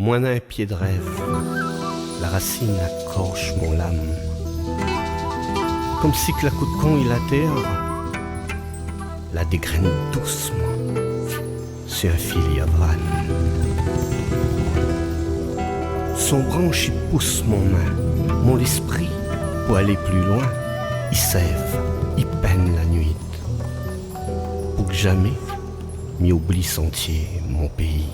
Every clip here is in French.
Moine un pied de rêve, la racine accroche mon lame. Comme si que la coup de con il la terre, la dégraine doucement sur un fil Yavran. Son branche il pousse mon main, mon esprit pour aller plus loin. Il sève, il peine la nuit, pour que jamais m'y oublie sentier mon pays.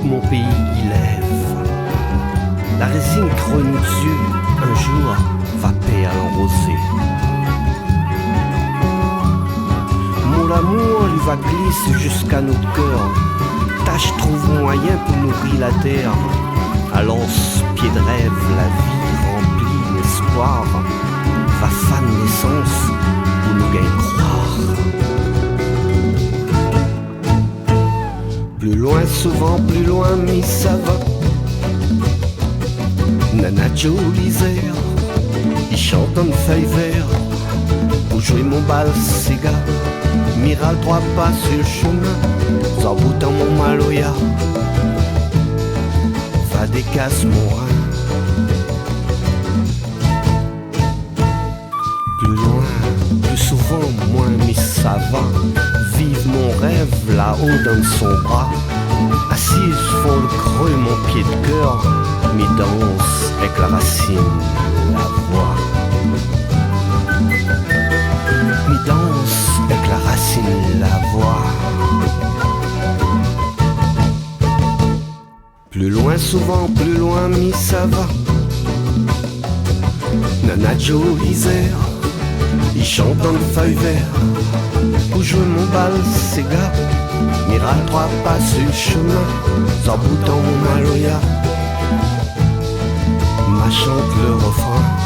Mon pays il lève la résine creuse Dieu un jour va paix à l'enrosé. Mon amour lui va glisser jusqu'à nos cœurs. Tâche trouve moyen pour nourrir la terre. Alors pied de rêve la vie remplie d'espoir va fan naissance pour nous gagner croire. Plus loin, souvent plus loin, mais ça va. Nana Joe l'Isère, il chante en feuille vert. Pour jouer mon bal, Sega, Miral 3 pas sur le chemin. Sans bout dans mon maloya, va des casses mon rein. Plus loin, plus souvent, moins, mais ça va. Vive mon rêve là-haut dans son bras. Assise font le creux mon pied de cœur. Mi danse avec la racine, la voix. Mi danse avec la racine, la voix. Plus loin souvent, plus loin, mi ça va. Nana Joe l'Isère, il chante dans le feuille vert. Où jouer mon bal, Sega, Miral 3 pas sur le chemin, sans bouton mon maloya, ma chante le refrain.